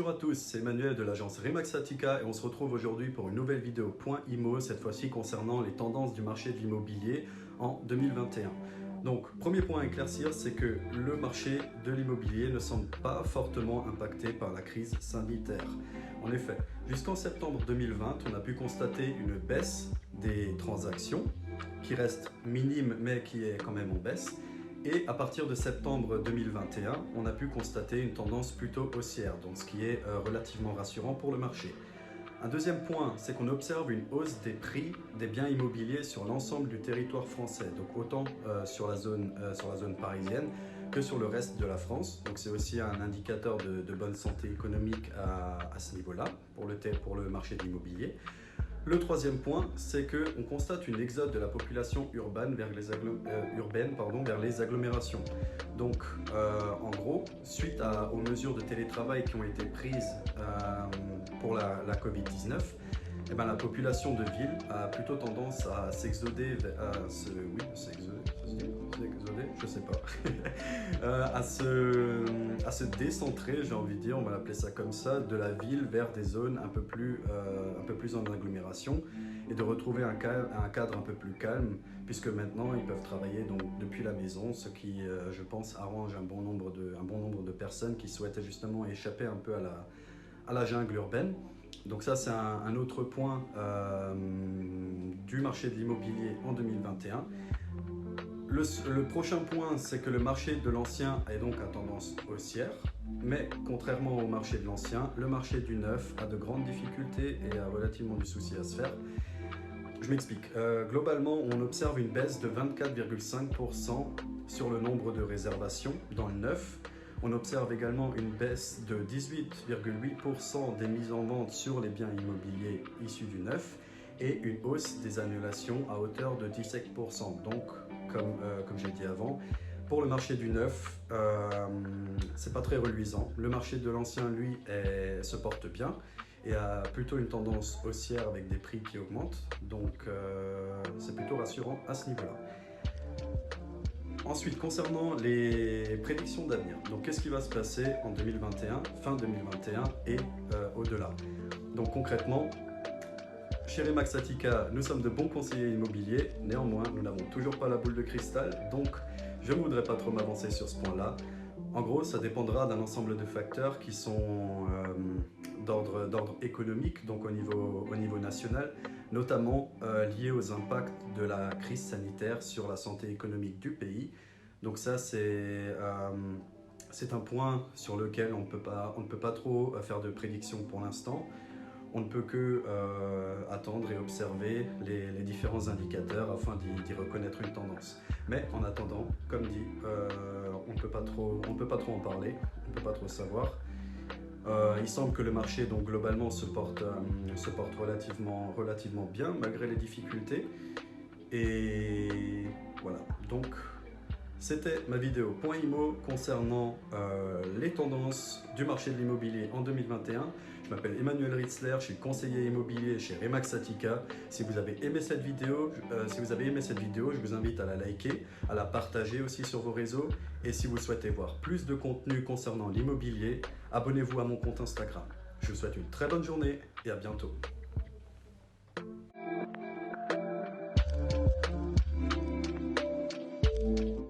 Bonjour à tous, c'est Emmanuel de l'agence Remaxatica et on se retrouve aujourd'hui pour une nouvelle vidéo Point IMO, cette fois-ci concernant les tendances du marché de l'immobilier en 2021. Donc, premier point à éclaircir, c'est que le marché de l'immobilier ne semble pas fortement impacté par la crise sanitaire. En effet, jusqu'en septembre 2020, on a pu constater une baisse des transactions qui reste minime mais qui est quand même en baisse. Et à partir de septembre 2021, on a pu constater une tendance plutôt haussière, donc ce qui est relativement rassurant pour le marché. Un deuxième point, c'est qu'on observe une hausse des prix des biens immobiliers sur l'ensemble du territoire français, donc autant sur la zone parisienne que sur le reste de la France. Donc c'est aussi un indicateur de bonne santé économique à ce niveau-là pour le marché de l'immobilier. Le troisième point, c'est qu'on constate une exode de la population urbaine vers les agglomérations. Donc, en gros, suite aux mesures de télétravail qui ont été prises pour la Covid-19, eh ben, la population de ville a plutôt tendance à s'exoder, je sais pas, à se décentrer, j'ai envie de dire, on va l'appeler ça comme ça, de la ville vers des zones un peu plus en agglomération et de retrouver un cadre un peu plus calme, puisque maintenant ils peuvent travailler donc depuis la maison, ce qui, je pense, arrange un bon nombre de personnes qui souhaitent justement échapper un peu à la jungle urbaine. Donc ça, c'est un autre point du marché de l'immobilier en 2021. Le prochain point, c'est que le marché de l'ancien est donc à tendance haussière, mais contrairement au marché de l'ancien, le marché du neuf a de grandes difficultés et a relativement du souci à se faire. Je m'explique. Globalement, on observe une baisse de 24,5% sur le nombre de réservations dans le neuf. On observe également une baisse de 18,8% des mises en vente sur les biens immobiliers issus du neuf et une hausse des annulations à hauteur de 17%. Donc, comme j'ai dit avant, pour le marché du neuf, c'est pas très reluisant. Le marché de l'ancien, lui, se porte bien et a plutôt une tendance haussière avec des prix qui augmentent. Donc, c'est plutôt rassurant à ce niveau-là. Ensuite, concernant les prédictions d'avenir, donc qu'est-ce qui va se passer en 2021, fin 2021 et au-delà? Donc concrètement, chez Remaxatica, nous sommes de bons conseillers immobiliers, néanmoins, nous n'avons toujours pas la boule de cristal, donc je ne voudrais pas trop m'avancer sur ce point-là. En gros, ça dépendra d'un ensemble de facteurs qui sont d'ordre économique, donc au niveau national, notamment liés aux impacts de la crise sanitaire sur la santé économique du pays. Donc ça, c'est un point sur lequel on ne peut pas trop faire de prédictions pour l'instant. On ne peut que attendre et observer les différents indicateurs afin d'y reconnaître une tendance. Mais en attendant, comme dit, on ne peut pas trop en parler, on ne peut pas trop savoir. Il semble que le marché donc globalement se porte relativement bien malgré les difficultés. Et voilà, donc c'était ma vidéo Point IMO concernant les tendances du marché de l'immobilier en 2021. Je m'appelle Emmanuel Ritzler, je suis conseiller immobilier chez Remaxatica. Si vous avez aimé cette vidéo, je vous invite à la liker, à la partager aussi sur vos réseaux. Et si vous souhaitez voir plus de contenu concernant l'immobilier, abonnez-vous à mon compte Instagram. Je vous souhaite une très bonne journée et à bientôt.